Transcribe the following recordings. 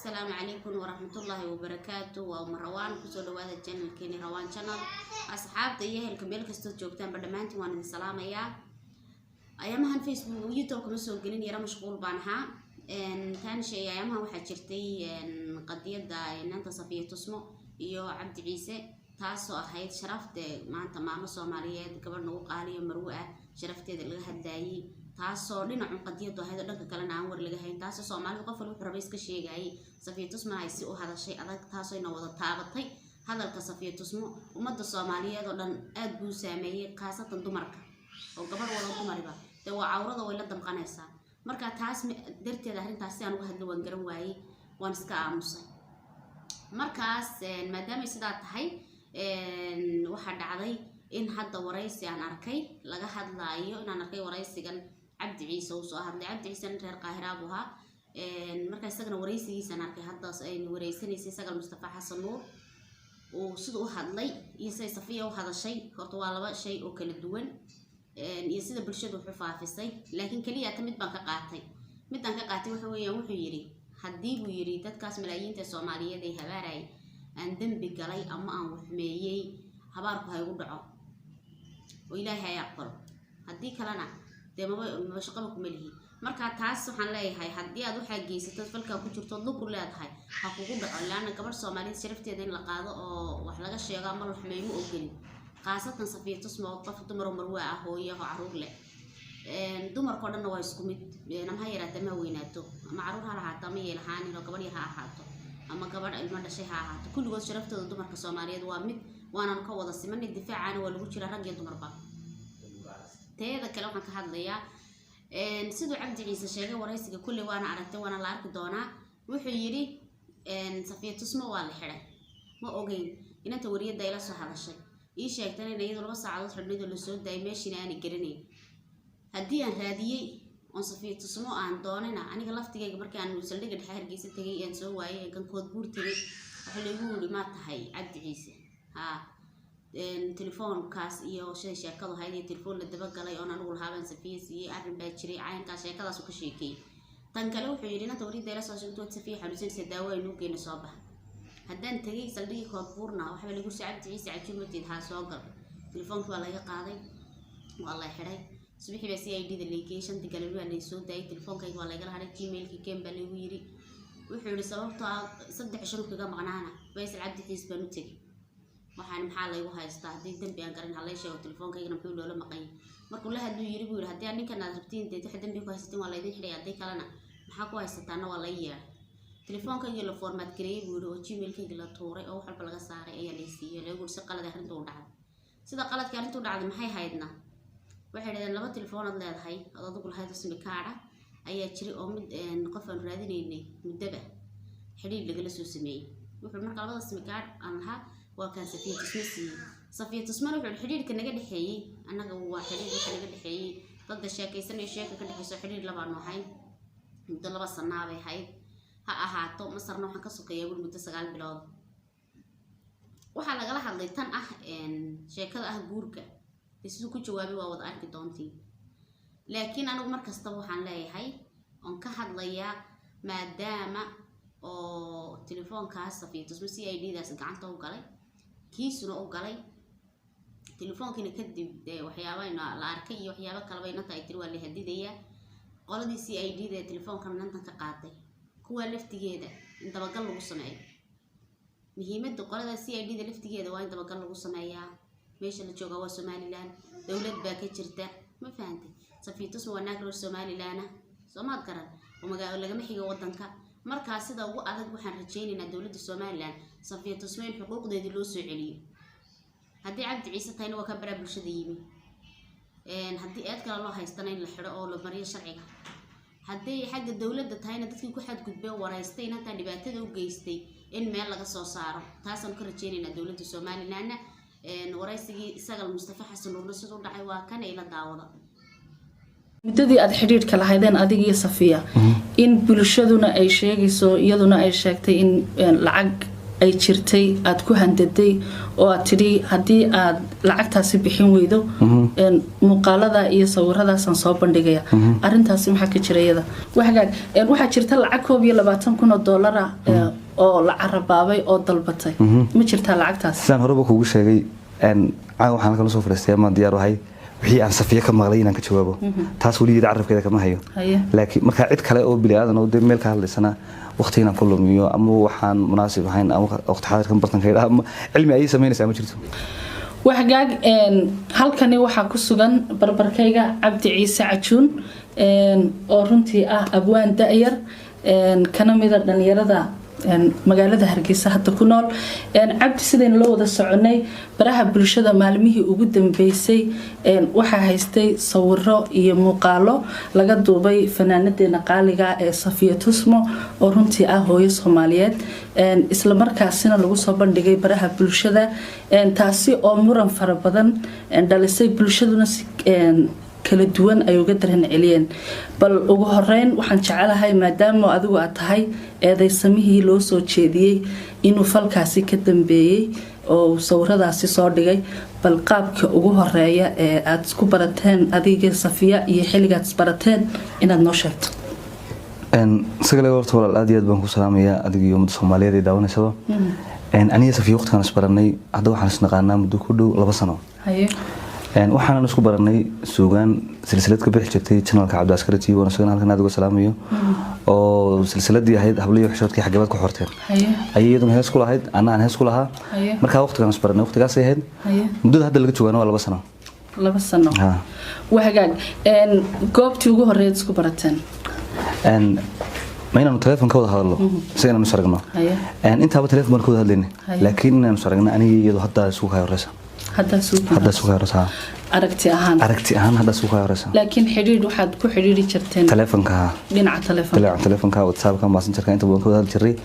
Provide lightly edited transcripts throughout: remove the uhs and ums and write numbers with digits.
السلام عليكم ورحمة الله وبركاته ومروان كسر هذا الجنة كيني روان channel أصحاب تيه الكمبيل كستوت جوكتان بدمانتي وانا السلام أيامها الفيسبوك ويوتيوب كنسو قلين يرى مشغول بانها إن كان شيء أيامها واحد شرتي إن قضية دا إن أنت صفية تسمو يو عبد عيسى تاسو أحيد شرفت ما أنت ماما سوماليات قبل نوق علي مروءة شرفت اللي هداي تاسو لنا عن قضية هذا لك كلنا عمر اللي جاي تاسو سومالي قفل وحربيس كشيء جاي صفية تسمو هيسيء هذا الشيء هذا تاسو إنه وضع تابطي هذا الكصفية تسمو ومد الصومالية ضلن أدبو سامية خاصة دمرك وقبل ولا دمربا تو عورضة ولا دم قناصة مركا تاس درتي هذا تاس أنا واحد لو انقرن واي وانسكا عمصة مركاس مادام سيدات هاي واحد عضي إن حد ورئيسي أنا أركي لقى حد لايو إن أنا أركي ورئيسي كان عبد عيسى وصاحب لعبد عيسى نتر القاهرة أبوها مركز سجن ورئيسي سنة أركي حتى ورئيسي نسي سجن مصطفى حسن نور وصدق واحد لي يسي صفية وهذا الشيء خطوة على شيء وكل الدول يصير بالشدة وحفاظ في الصيف لكن كلية تمد بنك قاعتي مد بنك قاعتي وحوي وحيري حديب ويري تتكاس ملايين الصومالية دي هباري عندن بقلي أما أن وحميي هبارك هيوضعوا وإلهي هيقبل هدي كلنا دي ما بشقلكم ملهي marka taas waxaan leeyahay hadii aad waxa geysatay falka ku jirto lug u leedahay ha kugu dhaco laana gabar Soomaaliyeed sharafteeda in la qaado oo wax laga sheego ama wax meeymo oo gelin qaasatan Safiya tusmo qof dumar marwa ah hooyo caruur leh dumarka dhanna waa isku mid nama yaraata ma weynaato ama caruur ha lahaato ama yeelahaan in gabar yaha ahaato ama gabar ilmo dhashay ha ahaato kulligood sharaftooda dumarka Soomaaliyeed waa mid waana ka wada siman difaacana waa lagu jira rag iyo dumarba teeda kale waxaan ka hadlayaa sidoo عبد عيسى sheegay waraysiga kulli waana aragtay waana la arki doonaa wuxuu yiri Safiya tusmo waa la xiray ma ogeyn inta wariyada ila soo hadashay ii sheegtay in iyadu 2 saacadood xidhnido la soo daay meeshina aan garanay hadii aan raadiyay on Safiya tusmo aan doonana aniga laftigayga markii aan saldhiga dhexe Hargeysa tagay aan soo waayay kan kood buur tagay waxa lagu yiri ma tahay عبد عيسى تليفون كاس iyo shay sheekadu hay'ad telefoon la daba galay oo anagu lahaban Safiya si arrin baa jiray caynka sheekadaas uu ka sheekay tan kale wuxuu yiri inta wariyada ila soo sheegtay Safiya xaluusin si daawo inuu geeno soo bax haddaan tagay saldhiga kood buurna waxa lagu sacad Ciise cajimadeed ha soo gal telefoonku waa laga qaaday waa la xiray subaxii baa CID da location galay waa la soo daayay telefoonka waa laga haray emailki keen baa lagu yiri wuxuu yiri sababta 3 shil kaga maqnaana Faisal Cabdi Ciise baa u tagay waxaan maxaa la igu haystaa hadii dambi aan garan halay sheego telefoonkaygana muxuu loola maqay markuu la haduu yiri buu yiri hadii aan ninkan aad rabtiin deed wax dambi ku haysateen waa la idin xidhay hadii kalena maxaa ku haysataana waa la yeer telefoonkaygii la format gareeyay buu yiri oo gmailkayga la tuuray oo wax walba laga saaray ayaa la siiyay lagu si qalad arrintu u dhacday sida qaladka arrintu u dhacday maxay haydna waxay dhadeen laba telefoon aad leedahay oo adigu lahayd ismi kaara ayaa jiray oo mid qof aan raadinaynay mudaba xiriir laga soo sameeyay wuxuu markaa labada ismi kaar aan lahaa وكان Safiya tusmo Safiya tusmo wuxuu xiriirka naga dhaxeeyay anaga waa xiriirka naga dhaxeeyay dad sheekaysanay sheeko ka dhaxayso xiriir laba nooxay muddo 2 sano bay hayd ha ahaato masarna waxaan ka sokeeyay muddo 9 bilood waxa laga hadlay tan sheekada guurka sidoo ku jawaabay waa wada arki doontii laakiin anigu markasta waxaan leeyahay on ka hadlaya maadaama oo telefoonkaas Safiya tusmo CID daas gacanta u galay kiisuna u galay telefoonkiina kadib waxyaabaha la arkay iyo waxyaabo kale bayna tahay tir waa la hadidaya qoladii CID da telefoonkan nantan ka qaatay kuwa laftigeeda inta bagal lagu sameeyo muhiimadda qolada CID da laftigeeda waa inta bagal lagu sameeyaa meesha la jooga waa Somaliland dawlad baa ka jirta ma fahanti Safiya tusmo waa naag reer Somaliland Soomaad garan oo magaalo laga xigo wadanka marka sida ugu adag waxaan rajaynaynaa dawladda Soomaaliland Safiya tusmo in xuquuqdeedii loo soo celiyo hadii Cabdi Ciise tayna waa ka baraa bulshada yimi hadii aad kala loo haystana in la xiro oo la mariyo sharciga hadii xagga dawladda tayna dadkii ku xad gudbay waraystay inta dhibaatada u geystay in meel laga soo saaro taasoo ka rajaynaynaa dawladda Soomaaliland waraysigii Sagal Mustafa Xasan Nuur sidoo dhacay waa kan ay la daawada muddadii aad xiriirka lahaydeen adiga Safiya in bulshaduna ay sheegayso iyaduna ay sheegtay in lacag ay jirtay aad ku handaday oo aad tidhi haddii aad lacagtaasi bixin weydo muuqaalada iyo sawiradaasaan soo bandhigaya arrintaasi maxaa ka jira iyada waxaa jirta lacag $22,000 oo la carabaabay oo dalbatay ma jirtaa lacagtaas sidaan horeba kugu sheegay waxaan kala soo fariistay ama diyaar ahay wixii aan safiya ka maqlay inaan ka jawaabo taas waligeeda carabkeeda kama hayo laakiin marka cid kale oo bili aadan oo meel ka hadlaysana waqti inaan ku lumiyo ama waxaan munaasib ahayn ama waqti xaadirkan bartankeeda ama cilmi ay sameynaysaa ma jirto waxgaag halkani waxaa ku sugan barbarkayga Cabdi Ciise Cajuun oo runtii ah abwaan da'yar kana mid ah dhalinyarada magaalada Hargeysa hadda ku nool Cabdi sideen loo wada soconay baraha bulshada maalmihii ugu dambeysay waxa haystay sawiro iyo muuqaalo laga duubay fanaanadeena qaaliga ee Safiya Tusmo oo runtii ah hooyo Soomaaliyeed isla markaasina lagu soo bandhigay baraha bulshada taasi oo muran fara badan dhalisay bulshaduna kala duwan ay uga daran celiyeen bal ugu horeyn waxaan jecelahay maadaama adigu aad tahay eedeysamihii loo soo jeediyay inuu falkaasi ka dambeeyay oo sawiradaasi soo dhigay bal qaabka ugu horeeya ee aad isku barateen adiga Safiya iyo xilligaad isbarateen inaad noo sheegto sagale horta walaal aad iyo aad baan ku salaamayaa adiga iyo ummadda Soomaaliyeed ee daawanaysa aniga Safiya waqtigan isbaranay hadda waxaan isnaqaanaa muddo ku dhow 2 sano waxaan isku baranay suugaan silsilad ka bixi jirtay channelka Cabdi Askari TV oo isagana halkan aad uga salaamayo oo silsiladii ahayd hablayo xishoodkii xageebad ku xorteen ayaduna hees ku lahayd anaan hees ku lahaa marka waqtigan isbaranay waqtigaas ay ahayd muddada hadda laga joogaano waa 2 sano 2 sano wahagaag goobtii ugu horeeyay isku barateen ما إنه تلفون كود هذا الله سينا نسرقنا أنت هذا تلفون كود هذا لكن نسرقنا أنا يدو حتى سوق هاي الرسا حتى سوق هاي الرسا أركتي أهان هذا سوق هاي الرسا لكن حرير واحد كو حرير يشرتين تلفون كها بينع تلفون كها واتساب كها ماسنجر كها أنت بقول هذا الجري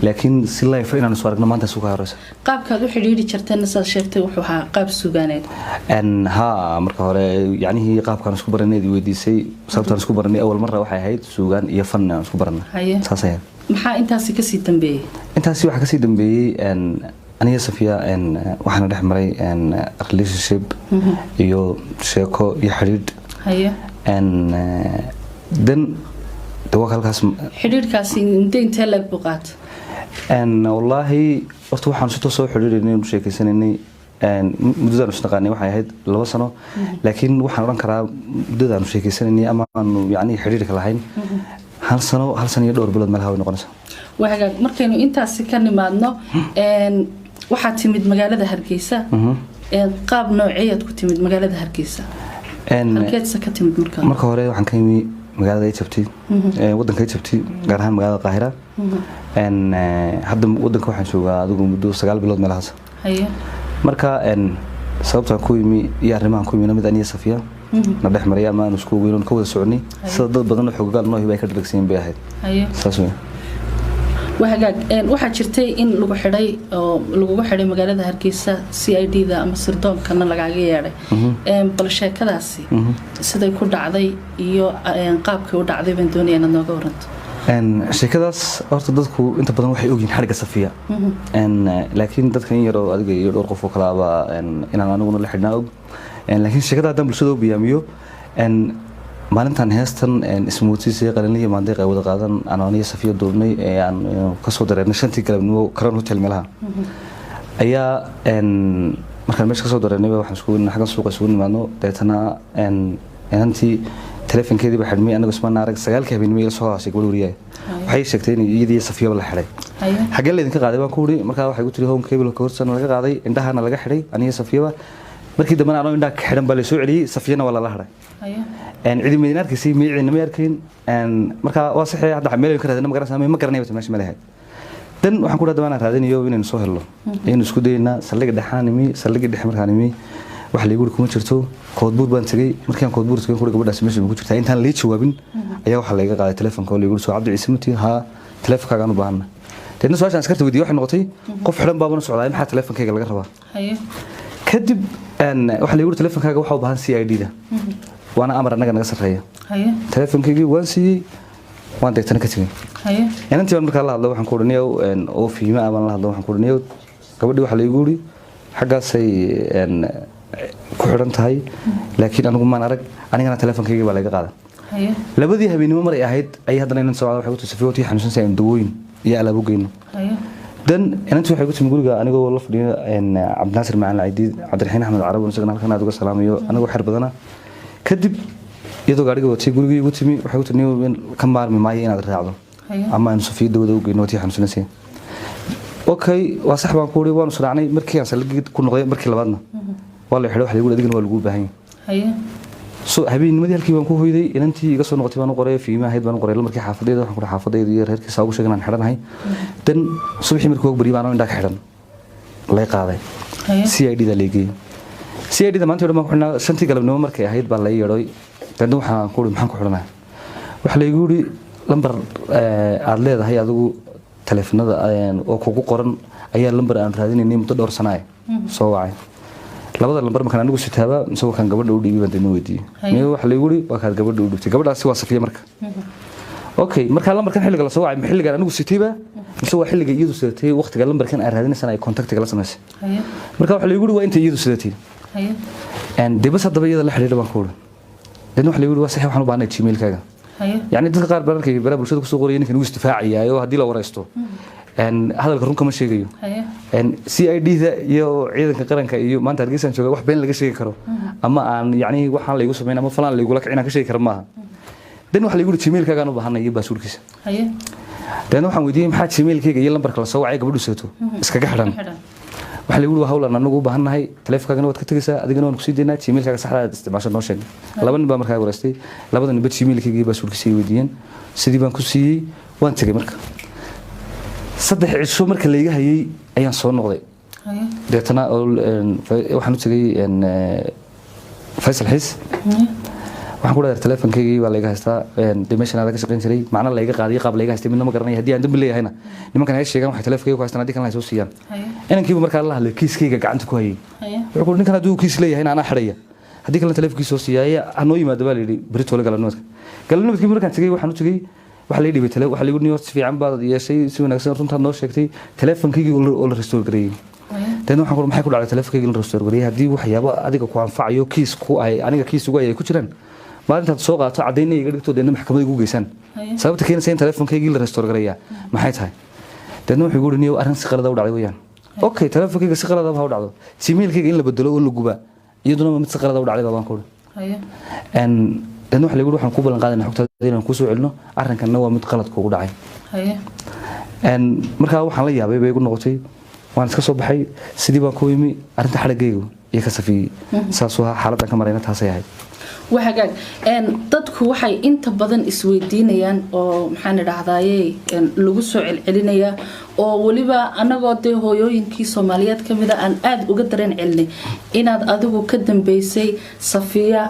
لكن سلا يفرق أنا نسرقنا ما أنت سوق هاي الرسا قاب كذا حرير يشرتين نسال شفته وحوها قاب سوقانات أن ها مركه يعني هي قاب كان سكوبر النادي ودي سي صارت سكوبر النادي أول مرة واحد هيد سوقان يفن سكوبرنا ساسين maxaa intaasi ka sii dambeeyay intaasi waxa ka sii dambeeyay aniga Safiya waxaan dhex maray relationship iyo sheeko iyo xiriir dan halkaas xiriirkaasi intee lag buqaat wallahi horta waxaan si toos ah u xiriirinay oo sheekaysanay muddada aan isnaqaanay waxay ahayd 2 sano laakiin waxaan oran karaa muddada aan sheekaysanay ama aan yani xiriirka lahayn hal sano iyo dhowr bilood meel hawo noqonaysa waxaad markaynu intaasi ka nimaadno waxa timid magaalada Hargeysa qaab nooceed ku timid magaalada Hargeysa halkeedsa ka timid marka hore waxaan ka yimi magaalada Egypt wadanka Egypt gaar ahaan magaalada Qaahira hadda wadanka waxaan joogaa adigu muddo 9 bilood meelahaas marka sababta ku yimi iyo arrimahan ku yimi mid aniga Safiya na dhex maray ama aan isku weyn ka wada soconay sida dad badan oo xogaal noo hibay ka dhagsiin bay ahayd saas وهاجاج واحد شرتي إن لو حري أو لو حري مجالات هركيسة CID ذا أما سردون كنا لقاعي يعني بلشة كذا سي سيدا يكون عضي يو قاب كود عضي من دوني أنا نجورنت sheekadaas horta dadku inta badan waxay ogyihiin xariga Safiya laakiin dadkan yaro adiga iyo dhowr qof oo kala aba inaan aniguna la xidhnaa og laakiin sheekada hadan bulshada u biyaamiyo maalintan heestan ismuutiisay qalinliga maandeeq ay wada qaadan aniga Safiya doonay aan ka soo dareernay shantii galabnimo Crown Hotel meelaha ayaa markaan meesha ka soo dareernay waxaan isku weynaa xagga suuqa isku nimaadno deetana antii telefonkeedii baa xidhmay anagu isma naarag 9 habeenimo ila soo haashay gobol wariyay waxay sheegtay in iyadii Safiya la xidhay xagee leedin ka qaaday baan ku wuri markaa waxay ku tiri home cable ka horsan laga qaaday indhahana laga xidhay aniga Safiya markii dambe aan indhaha ka xidhan baa la soo celiyay Safiyana waa la xidhay cidi meedinarkiisii miicina ma arkin markaa waa saxay hadda meel ka raadina ma garanay meesha malaha dan waxaan ku dhaadaan raadinayo inaan soo helo in isku dayna saldhiga dhaxaanimi saldhiga dhex markaanimi wax la igu kuma jirto koodbuur baan tagay markaan koodbuur tagay ku gabadhaas meesha ugu jirtaa intaan la jawaabin ayaa waxa la iga qaaday telefoonka oo la igu soo Cabdi Ciise Muti ha telefoonka aan u baahna dadna soo aan askarta weydiiyay waxay noqotay qof xiran baabana socdaa maxaa telefoonka laga rabaa kadib waxa la igu telefoonka waxa u baahan CID da وانا امر انغا نغا سريا تليفونكيغي وان سي waan deegtana ka tagay haye inantii baan markaa la hadlo waxaan ku oranayaa oo fiima baan la hadlo waxaan ku oranayaa gabadhii waxa la igu yiri xaggaasay ku xiran tahay laakiin anigu maan arag anigana teleefankayga baa laga qaaday haye labadii habeenimo mar ay ahayd ay haddana inaan soo waxay ku tusafay oo tii xanuunsan say dawooyin iyo alaab u geyno haye dan inantii waxay ku timi guriga anigoo la fadhiyo Cabdinaasir Macaan Ciidiid Cabdiraxiin Axmed Carab oo isagana halkan aad uga salaamayo anigoo xir badana kadib iyadoo gaariga watay guriga igu timi waxay ku timi ka maarmi maayo inaad raacdo ama aan Safiya dawada u geyno tii xanuunsan okay waa sax baan ku wari waan suraacnay markii aan salgid ku noqday markii labaadna waa la xidho wax lagu adigana waa lagu baahan haye soo habeennimadii halkii baan ku hoyday inantii iga soo noqotay baan u qoray fiima ahayd baan u qoray markii xaafadeeda waxaan ku xaafadeeda iyo reerkiisa ugu sheegan aan xidhanahay dan subaxii markii ugu bari baan indha ka xidhan lay qaaday CID da leegay CID da maanta ma xidhnaa shantii galabnimo markay ahayd baa la yeeray dan waxaan ku maxaan ku xidhanaa wax la igu yiri lambar aad leedahay adigu telefoonada oo kugu qoran ayaa lambar aan raadinayay muddo dhowr sano ah soo wacay labada lambar markaan anigu sitaaba isagoo kan gabadha u dhiibay baan dina weydiiyay meel wax la igu yiri waa ka gabadha u dhibtay gabadhaasi waa Safiya marka okay marka lambarkan xilliga la soo wacay xilliga anigu sitayba mise waa xilliga iyadu sidatay waqtiga lambarkan aan raadinaysan ay contactiga la sameysay marka wax la igu yiri waa inta iyadu sidatay dibas haddaba iyada la xiriir baan ku wada dan wax la igu yiri waa sax waxaan u baahnay Gmail-kaaga يعني dadka qaar bararkay bara bulshada ku soo qorayeen inuu istifaaciyayo hadii la wareysto hadalka run kama sheegayo CID da iyo ciidanka qaranka iyo maanta Hargeysa jooga wax been laga sheegi karo ama aan yani waxaan la igu sameeyay ama falan la igu la kicina ka sheegi karo maaha dan wax la igu Gmail-kaaga u baahanay baasuurkiisa dan waxaan weydiiyay maxaa Gmail-kaaga iyo lambarka la soo wacay gabadhu seeto iskaga xidhan waxa la igu hawlan anagu u baahannahay teleefankaaga waad ka tagaysaa adigana waan ku sii deynaa Gmail-kaaga saxda ah isticmaasho noo sheeg laban baa markaa wareystay labadan baa Gmail-kaaga baa suurkiisay weydiiyeen sidii baan ku siiyay waan tagay marka saddex cisho marka la iga hayay ayaan soo noqday deetana waxaan u tagay Faisal Xiis waxaan ku dhahay teleefankayga waa la iga haystaa dimensionada ka shaqeyn jiray macna la iga qaadiy qaab la iga haystay midna ma garanay hadii aan dambi leeyahayna nimankan ay sheegan waxay teleefankayga ku haystaan hadii kan la soo siiyaan inankiiba markaa la hadlay kiiskayga gacanta ku hayay wuxuu ku ninkan haduu kiis leeyahay ana xiraya hadii kan teleefankiisa soo siiyay anoo yimaado baa leeyahay berito la galanoodkii markaan tagay waxaan u tagay waxa la dhibay tele waxa la igu niyo si fiican baad yeeshay si wanaagsan runta noo sheegtay teleefankayga oo la restore gareeyay tan waxaan ku maxay ku dhacay teleefankayga la restore gareeyay hadii waxyaabo adiga ku anfacayo kiis ku ay aniga kiis ugu ay ku jiraan maalinta soo qaato cadeynay iga dhigto deena maxkamadda ugu geysan sababta keenaysa in teleefankayga la restore gareeyaa maxay tahay deena wuxuu yiri niyo arrin si qalad ah u dhacday weeyaan okay teleefankayga si qalad ah u dhacdo Gmail-kayga in la bedelo oo la guba iyaduna mid si qalad ah u dhacday baan ku dan wax la igu waxaan ku balan qaadanay xogtaada inaan ku soo celino arrinkan waa mid qalad kugu dhacay markaa waxaan la yaabay bay igu noqotay waan iska soo baxay sidii baan ku yimi arrinta xaragaygu iyo ka safiyay saas waa xaaladdan ka marayna taasay ahayd وحاجات dadku waxay inta badan isweydiinayaan oo maxaan idhaahdaaye lagu soo celcelinaya oo waliba anagoo de hooyooyinkii Soomaaliyeed kamida aan aad uga dareen celinay inaad adigu ka dambeysay Safiya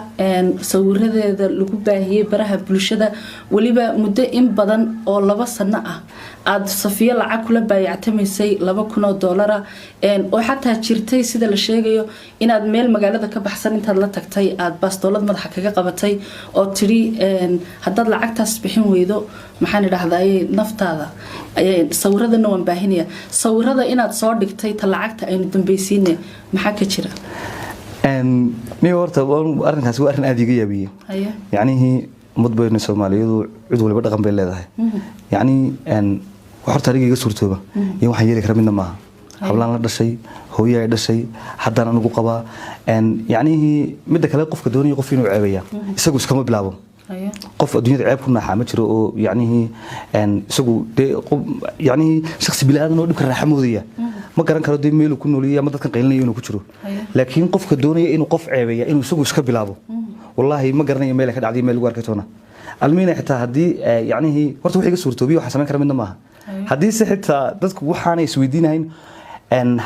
sawiradeeda lagu baahiyay baraha bulshada waliba muddo in badan oo 2 sano ah aad Safiya lacag kula baayactamaysay $2,000 oo xataa jirtay sida la sheegayo inaad meel magaalada ka baxsan intaad la tagtay aad baastoolad madaxa kaga qabatay oo tiri haddaad lacagtaas bixin weydo maxaan idhaahdaaye naftaada sawiradana waan baahinaya sawirada inaad soo dhigtay ta lacagta aynu dambaysiinay maxaa ka jira niyo horta arrinkaas waa arrin aad iga yaabiyay yacni mudbayna Soomaaliyeedu cid waliba dhaqan bay leedahay yacni horta ariga iga suurtooba iyo waxaan yeeli karaa midna maaha hablaan la dhashay hooyo ay dhashay haddana anigu qabaa yacni midda kale qofka doonaya qof inuu ceebaya isagu iskama bilaabo qof adduunyada ceeb ku naaxa ma jiro oo yacni isagu yacni shakhsi bilaadan oo dhibka raaxa moodaya ma garan karo dee meel uu ku noolyahay ama dadkan qaylinaya inuu ku jiro laakiin qofka doonaya inuu qof ceebaya inuu isagu iska bilaabo wallahi ma garanayo meel ka dhacday meel ugu arkay toona almiina xitaa hadii yacni horta wax iga suurtoobiyo waxa sameyn kara midna maaha hadii si xitaa dadku waxaanay isweydiinayn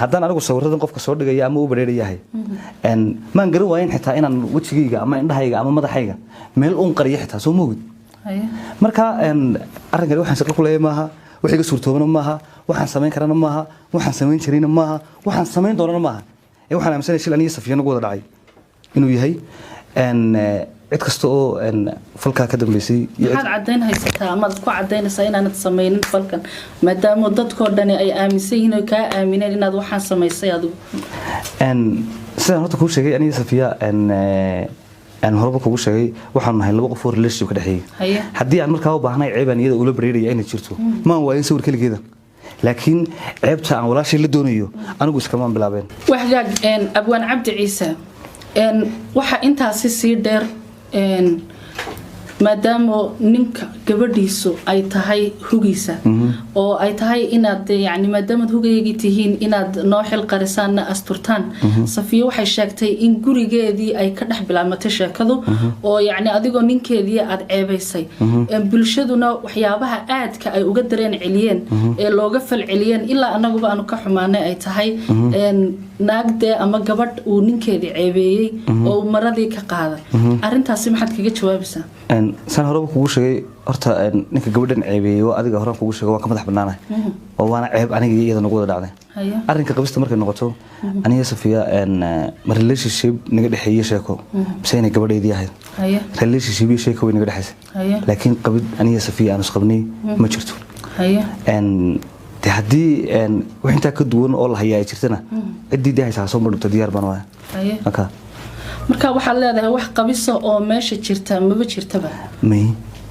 haddaan anigu sawiradan qofka soo dhigaya ama u bareerayahay maan garan waayin xitaa inaan wajigayga ama indhahayga ama madaxayga meel uun qariyo xitaa soo moogid marka arrinkan waxaan shaqo ku leeyahay maaha wax iga suurtoobana maaha waxaan sameyn karana maaha waxaan sameyn jirayna maaha waxaan sameyn doonana maaha waxaan aaminsanay shil aniga Safiya nagu wada dhacay inuu yahay cid kasta oo falkaa ka dambeysay maxaad caddayn haysataa amaad ku caddaynaysaa inaanad samaynin falkan maadaama dadkoo dhani ay aaminsan yihiin oo kaa aamineen inaad waxaan samaysay adigu sidaan horta kuu sheegay aniga Safiya horeba kugu sheegay waxaan nahay laba qof oo relationship ka dhaxeeyay haddii aan markaa u baahnay ceeb aan iyada ula bareeraya inay jirto ma waa in sawir kaligeeda laakiin ceebta aan walaashay la doonayo anigu iskama bilaabeen waxgaag abwaan Cabdi Ciise waxa intaasi sii dheer maadaama ninka gabadhiisu ay tahay hugiisa oo ay tahay inaad yani maadaama hugayagi tihiin inaad noo xil qarisaan asturtaan Safiya waxay sheegtay in gurigeedii ay ka dhex bilaabmatay sheekadu oo yani adigoo ninkeedii aad ceebaysay bulshaduna waxyaabaha aadka ay uga dareen celiyeen ee looga fal celiyeen ilaa anaguba aanu ka xumaanay ay tahay naagde ama gabadh uu ninkeedii ceebeeyay oo maradii ka qaaday arintaasi maxaad kaga jawaabaysaa san horeba kugu sheegay horta ninka gabadhan ceebeeyay waa adiga horaan kugu sheegay waa ka madax banaanahay oo waana ceeb aniga iyada nagu wada dhacday arrinka qabista markay noqoto aniga Safiya ma relationship naga dhaxeeyay sheeko mise inay gabadheedii ahayd relationship iyo sheeko way naga dhaxaysay laakiin qabid aniga Safiya aan isqabnay ma jirto haddii wax intaa ka duwan oo la hayaa jirtana ciddii dahaysaa soo madhubta diyaar baan waaya marka waxaad leedahay wax qabiso oo meesha jirta maba jirtaba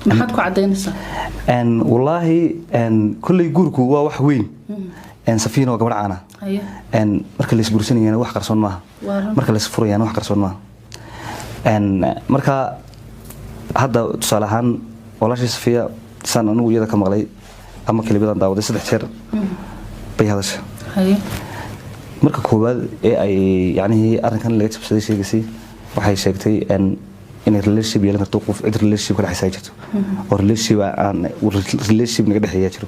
maxaad ku caddaynaysaa wallaahi kulley guurku waa wax weyn Safiina waa gabadh caana marka la isbursanayana wax qarsoon maaha marka la isfurayana wax qarsoon maaha marka hadda tusaale ahaan walaashii Safiya saan anigu iyada ka maqlay ama kalibadan daawaday 3 jeer bay hadashay marka koowaad ee ay yani arrinkan laga jabsaday sheegaysay waxay sheegtay in relationship yeelan karto qof cid relationship ka dhaxaysa jirto oo relationship naga dhaxeeya jiro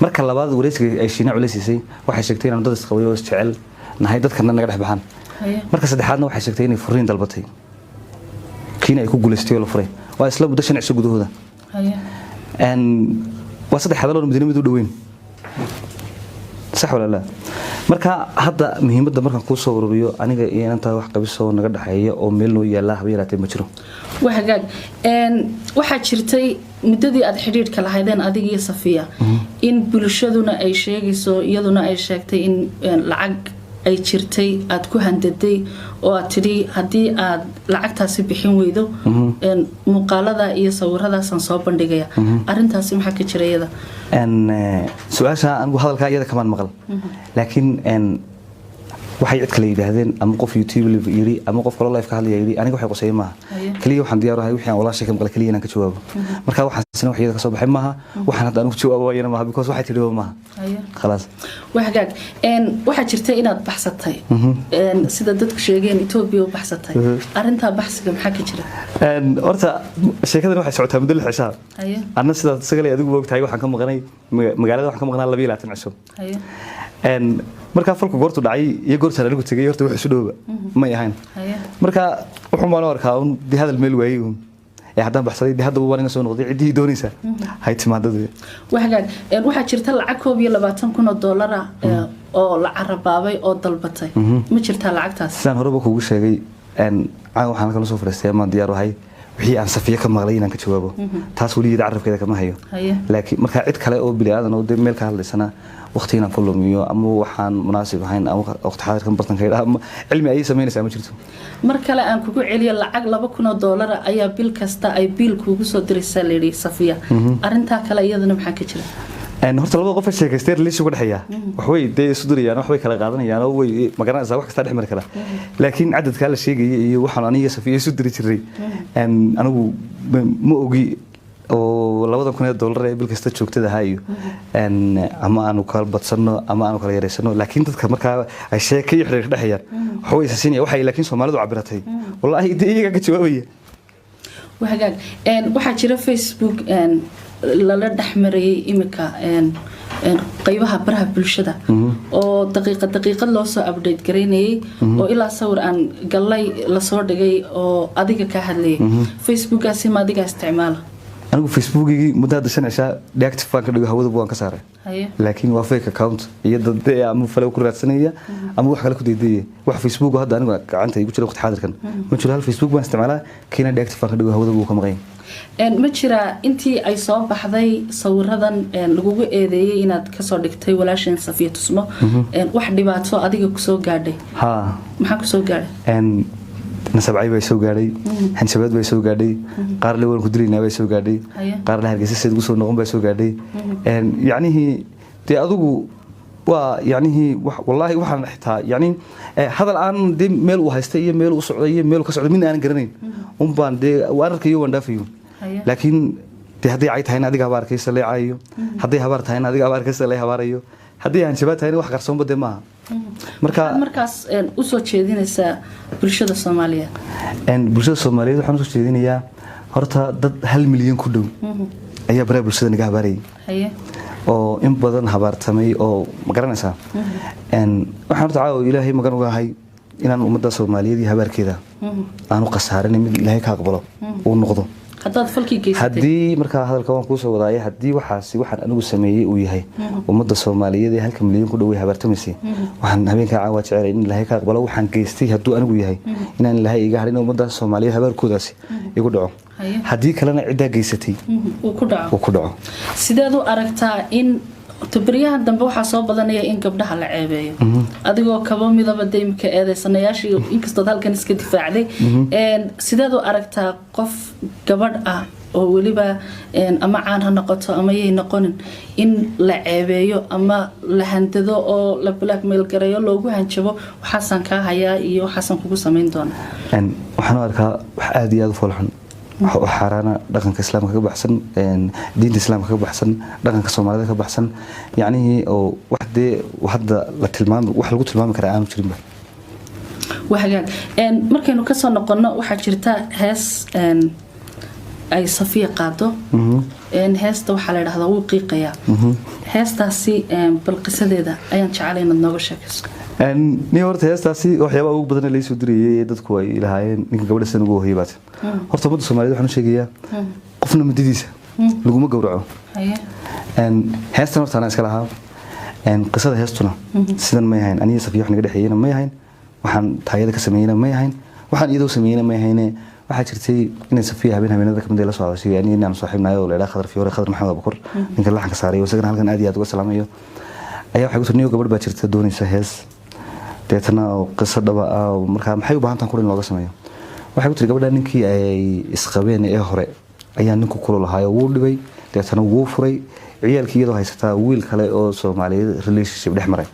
marka labaad wareegsiga ay shiina culeysay waxay sheegtay in dad isqabayo jecel nahay dadkana naga dhax baxan marka saddexaadna waxay sheegtay in furiin dalbatay kiina ay ku guuleystay oo la furay waa isla muddo 5 cisho gudahooda waa saddex hadal oo madiinada u dhaweyn sax wala la marka hadda muhiimadda markaan ku soo ururiyo aniga iyo inta wax qabiso naga dhaxeeyo oo meel loo yaala haba yaraatay ma jiro waxagaag waxa jirtay muddadii aad xiriirka lahaydeen adiga iyo Safiya in bulshaduna ay sheegayso iyaduna ay sheegtay in lacag ay jirtay aad ku handaday oo aad tiri hadii aad lacagtaasi bixin weydo muuqaalada iyo sawiradaasaan soo bandhigaya arintaasi maxaa ka jirayada su'aasha anigu hadalka iyada kamaan maqal laakiin waxay cid kale yiraahdeen ama qof YouTube yiri ama qof kale live ka hadlaya yiri aniga waxay qosay maaha kaliya waxaan diyaar u ahay wixii aan walaashay ka maqal kaliya inaan ka jawaabo marka waxaan sina wax iyada ka soo baxay maaha waxaan hadda anigu jawaabayna maaha because waxay tiri maaha خلاص waxagaag waxa jirtay inaad baxsatay sida dadku sheegeen Ethiopia u baxsatay arinta baxsiga maxaa ka jira horta sheekadan waxay socotaa muddo 6 cisho anna sida sagalay adigu wogtahay waxaan ka maqnay magaalada waxaan ka maqnaa 22 cisho marka falku goortu dhacay iyo goorta anigu tagay horta wax isu dhooba ma yahayn marka wuxuu maan arkaa in hadal meel waayay haddaan baxsaday hadda waan inga soo noqday cidii doonaysa hay timaadada waxagaag waxa jirta lacag $22,000 oo la carabaabay oo dalbatay ma jirta lacagtaas sidaan horeba kugu sheegay waxaan kala soo fariistay ama diyaar wahay wixii aan Safiya ka maqlay inaan ka jawaabo taas waligeed carabkeeda kama hayo laakiin marka cid kale oo bilaadan oo meel ka hadlaysana waqtiina ku lumiyo ama waxaan munaasib ahayn ama waqti xaadirkan bartankeeda ama cilmi ay sameynaysaa ma jirto mar kale aan kugu celiyo lacag $2,000 ayaa bil kasta ay biil kugu soo diraysaa leeyahay Safiya arinta kale iyadana maxaa ka jira horta laba qof sheekaystay relationship ku dhaxeeya wax way day isu dirayaan wax way kala qaadanayaan oo way magaranaysaa wax kasta dhex mari kara laakiin cadadka la sheegay iyo waxaan aniga Safiya isu diri jiray anigu ma ogi oo $2,000 ee bil kasta joogtada haayo ama aanu kala badsano ama aanu kala yareysano laakiin dadka marka ay sheekay xiriir dhaxayaan wax way sasinaya waxay laakiin Soomaalidu cabiratay wallahi iyaga ka jawaabaya waxagaag waxa jira Facebook lala dhaxmarayay imika qaybaha baraha bulshada oo daqiiqad loo soo update gareynayay oo ilaa sawir aan galay la soo dhigay oo adiga ka hadlayay Facebookaasi ma adiga isticmaala anigu facebookigi muddo hadda 5 cisha deactive baan ka dhigo hawada baan ka saaray laakiin waa fake account iyo dad ama falow ku raadsanaya ama wax kale ku deedeeyay wax facebook hadda anigu gacanta igu jira waqti xaadirkan ma jiro hal facebook baan isticmaalaa kiina deactive baan ka dhigo hawada buu ka maqan ma jira intii ay soo baxday sawiradan lagugu eedeeyay inaad ka soo dhigtay walaashin Safiya Tusmo wax dhibaato adiga ku soo gaadhay maxaa ku soo gaadhay nasabcay bay soo gaadhay hanjabaad bay soo gaadhay qaar la weyn ku dilayna bay soo gaadhay qaar la hargeysa sidoo soo noqon bay soo gaadhay yacni tii adigu waa yacni wallahi waxaan xitaa yacni hadal aan de meel u haystay iyo meel u socday iyo meel ka socday min aan garanayn baan de waararkayo waan dhaafayo laakiin de haddii ay tahay adiga habaar kaysa leecayo haddii habaar tahay adiga habaar kaysa leey habaarayo haddii aan shabaad tahay wax qarsoon bade maaha markaas u soo jeedinaysa bulshada Soomaaliyeed bulshada Soomaaliyeed waxaan u soo jeedinayaa horta dad 1 milyan ku dhow ayaa baraha bulshada naga habaarayay oo in badan habaartamay oo ma garanaysaa waxaan horta caawa Ilaahay magan ugahay inaan ummadda Soomaaliyeed iyo habaarkeeda aan u qasaarin mid Ilaahay ka aqbalo oo noqdo haddaad falkii geysatay haddii markaa hadalka waan kuu soo wadaayay haddii waxaan anigu sameeyey uu yahay ummadda Soomaaliyeed ee 1 milyan ku dhow ay habaartamaysay waxaan habeenka caawa jecelahay in Ilaahay ka aqbalo waxaan geystay hadduu anigu yahay inaan Ilaahay iga harin ummadda Soomaaliyeed habaarkoodaasi igu dhaco haddii kalena cidda geysatay uu ku dhaco sideed u aragtaa in tabriyahan dambe waxa soo badanaya in gabdhaha la ceebeeyo adigoo kaba midaba deemka eedeysanayaashii inkastoo halkan iska difaacday sideed u aragtaa qof gabadh ah oo waliba ama caan ha noqoto ama yey noqonin in la ceebeeyo ama la handado oo la blackmail gareeyo loogu hanjabo waxaasan ka hayaa iyo waxaasan kugu sameyn doona waxaan arkaa wax aad iyo aad u foolxun xaraana dhaqanka islaamka ka baxsan diinta islaamka ka baxsan dhaqanka Soomaalida ka baxsan yacni oo waxde hadda la tilmaamo wax lagu tilmaami kara aanu jirin waxagan markaynu ka soo noqono waxa jirta hees ay Safiya qaado heesta waxa la yiraahdaa wuu qiiqaya heestaasi bal qisadeeda ayaan jecelahay inaad nooga sheekayso ni horta heestaasi waxyaabo ugu badan la soo diriyay dadku ay ilaahayeen ninka gabadha san ugu hoybaad horta ummadda Soomaaliyeed waxaan sheegayaa qofna mudadiisa laguma gowraco heestan horta ana iska lahaa qisada heestuna sidan ma yahayn aniga Safiya wax naga dhaxeeyna ma yahayn waxaan taayada ka sameeyna ma yahayn waxaan iyadoo sameeyna ma yahayn waxa jirtay in Safiya habeenada kamid la soo hadashay aniga inaan saaxiibnayo oo leeyahay Khadar Fiyoore Khadar Maxamed Abukur ninka laxanka saaray isagana halkan aad iyo aad uga salaamayo ayaa waxa ku tirniyo gabadh baa jirta doonaysa hees deetana qisad dhaba marka maxay u baahan tahay kurin looga sameeyo waxa ku tiri gabadha ninkii ay isqabeen ee hore ayaa ninku kula lahayo wuu dhibay deetana wuu furay ciyaalkii iyadoo haysataa wiil kale oo Soomaaliyeed relationship dhex maray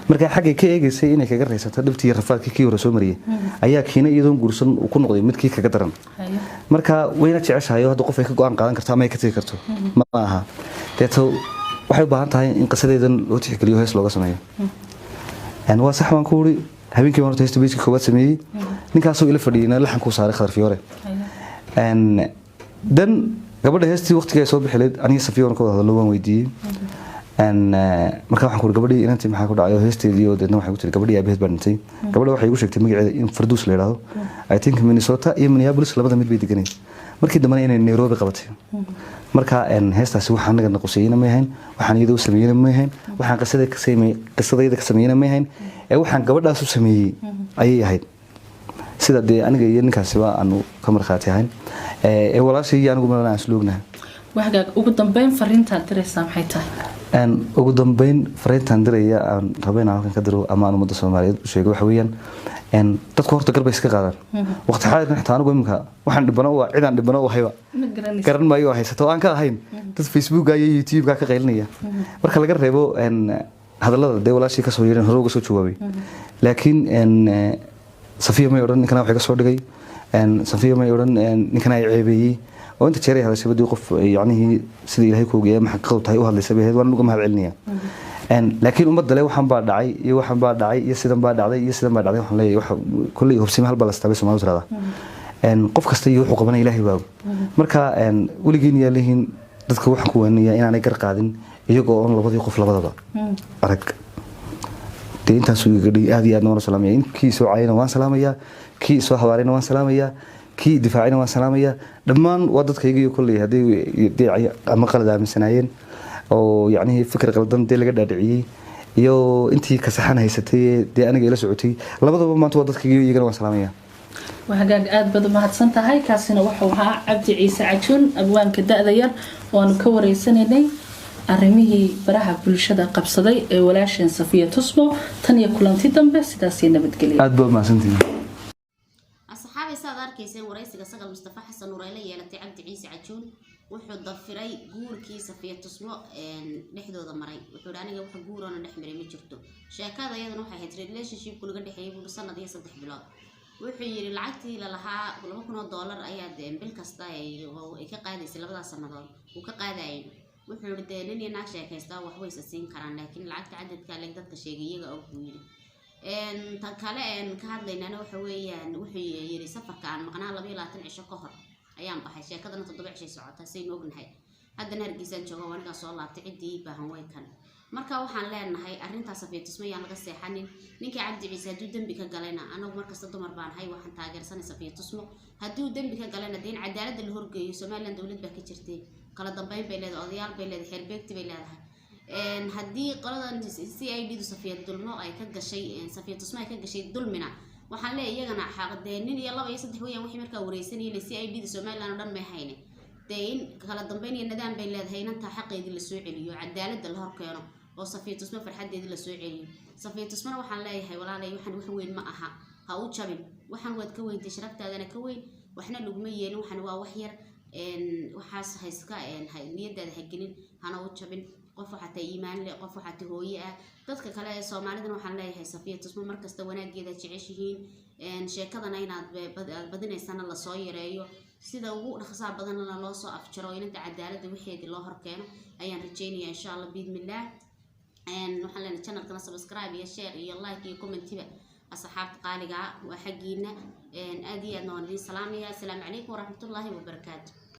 marka xagga ka eegaysay inay kaga reysato dhibtii rafaadkii kii hore soo mariyay ayaa kiina iyadoo guursan uu ku noqday midkii kaga daran marka wayna jeceshahay hadda qof ay ka go'aan qaadan kartaa ama ay ka tagi karto ma aha deeto waxay u baahan tahay in qisadeedan loo tixgeliyo hees looga sameeyo waa sax waan ku wuri habeenkii horta heesta beejka koowaad sameeyay ninkaasoo ila fadhiyay laxan ku saaray Khadar Fiyoore dan gabadha heestii waqtiga ay soo bixileed aniga Safiya ka wada hadlo waan weydiiyay marka waxaan ku gabadhii inantii maxaa ku dhacay heesteedii oo deedna waxay ku tiri gabadhii aabaheed baan dhintay gabadha waxay igu sheegtay magaceeda in Farduus la yiraahdo I think Minnesota iyo Minneapolis labada mid bay deganay markii dambana inay Nairobi qabatay marka heestaasi waxaan naga naqusayna ma yahayn waxaan iyadoo sameeyna ma yahayn waxaan qisadayda ka sameeyna ma yahayn ee waxaan gabadhaas u sameeyay ayay ahayd sida de aniga iyo ninkaasi waa aanu ka marxaati ahayn ee walaashii anigu ma aan sloognahay waxaad ugu dambeyn fariinta diraysaa maxay tahay ugu dambeyn fariintan diraya aan rabayna halkan ka diro ama ummadda Soomaaliyeed u sheego waxa weeyaan dadku horta garba iska qaadaan waqti xaadirkan xitaa anigu imka waxaan dhibano waa cidaan dhibano oo hayba garan maayo haysato aan ka ahayn dad Facebook iyo YouTube ka qaylinaya marka laga reebo hadallada de walaashii ka soo yeerin hore uga soo jawaabay laakiin Safiya ma oran ninkana waxa ka soo dhigay Safiya ma oran ninkana ay ceebeeyay oo inta jeeray hada shabadii qof yacni sida Ilaahay ku ogeeyay maxaa qowd tahay u hadlaysay baheed waan uga mahad celinaya laakiin ummadda le waxaan baa dhacay iyo sidan baa dhacday waxaan leeyahay wax kulli hubsima hal balastaabay Soomaalidu tirada qof kasta iyo wuxuu qabanay Ilaahay baa marka waligiin yaalihiin dadka waxaan ku weynayaa inaanay gar qaadin iyagoo on labadii qof labadaba arag deyntaas uu iga dhigay aad iyo aad noona salaamay inkii soo caayina waan salaamayaa kii soo hawaarina waan salaamayaa kii difaacina waan salaamaya dhammaan waa dadkayga kulay hadii ama qalad aaminsanayeen oo yacni fikir qaldan dee laga dhaadhiciyay iyo intii ka saxan haysatay dee aniga ila socotay labadaba maanta waa dadkayga iyagana waan salaamaya وهجاج آد بدو ما هتصنت هاي كاسنا وحوها عبد عيسى عجون أبوان كدأ ذير ونكوري سنيني أرميه براها بلشدة قبصدي ولاشين صفية تصبو تانية كلان تيدن بس تاسينا بتقلي آد بدو ما سنتين أصحابي صادر كيسين ورئيسي قصة مصطفى حسن وريلي التي عبد عيسى عجون وحو ضفري جور كي صفية تصبو نحدو ضمري وحو راني وحو جور أنا نحمري مجرتو شاكا ذا يدن وحا هتريد ليش يشيب كل قد حيبو بصنا دي صدح بلاد wuxuu yiri lacagtii la lahaa $2,000 ayaa bil kasta ay ka qaadaysay labada sanadood uu ka qaadayay wuxuu yiri nin iyo naag sheekaysta wax way siin karaan laakiin lacagta cadadka leeg dadka sheegayaga oo ku yiri tan kale ka hadlaynana waxa weeyaan wuxuu yiri safarka aan maqnaa 22 cisho ka hor ayaan baxay sheekadana 7 cisho socotay say noognahay haddana hargeysa jooga wanaga soo laabtay cidii baahan way kan marka waxaan leenahay arintaas Safiya Tusmo yaan laga seexanin ninkii Cabdi Ciise haduu dambi ka galayna anagu markasta dumar baan hay waxaan taageersanay Safiya Tusmo haduu dambi ka galayna diin cadaalad la horgeeyo Soomaaliland dawlad baa ka jirtay kala dambeyn bay leedahay odayaal bay leedahay xirbeegti bay leedahay haddii qoladan CID Safiya dulmo ay ka gashay Safiya Tusmo ay ka gashay dulmina waxaan leeyahay iyagana xaqdeen nin iyo 2 iyo 3 weeyaan wixii markaa wareysanayay CID Soomaaliland oo dhan ma hayne deyn kala dambeyn iyo nidaam bay leedahay inta xaqeedii la soo celiyo cadaalad la horkeeno oo Safiya Tusmo farxadeedii la soo celiyo Safiya Tusmo waxaan leeyahay walaalay waxaan wax weyn ma aha ha u jabin waxaan wad ka weyn tashraftaadana ka weyn waxna laguma yeelin waxaan waa wax yar waxaas hayska niyadaada ha gelin hana u jabin qof waxa ta iimaan leh qof waxa ta hooyo ah dadka kale ee Soomaalida waxaan leeyahay Safiya Tusmo markasta wanaageeda jeceshihiin sheekadana inaad badinaysana la soo yareeyo sida ugu dhaqsaha badan loo soo afjaro inta cadaaladda wixii loo horkeeno ayaan rajaynayaa insha Allah biidmillah waxaan leenahay channelkana subscribe iyo share iyo like iyo comment ba asxaabta qaaliga waa xaqiina aad iyo aad noon salaam ya salaam alaykum wa rahmatullahi wa barakatuh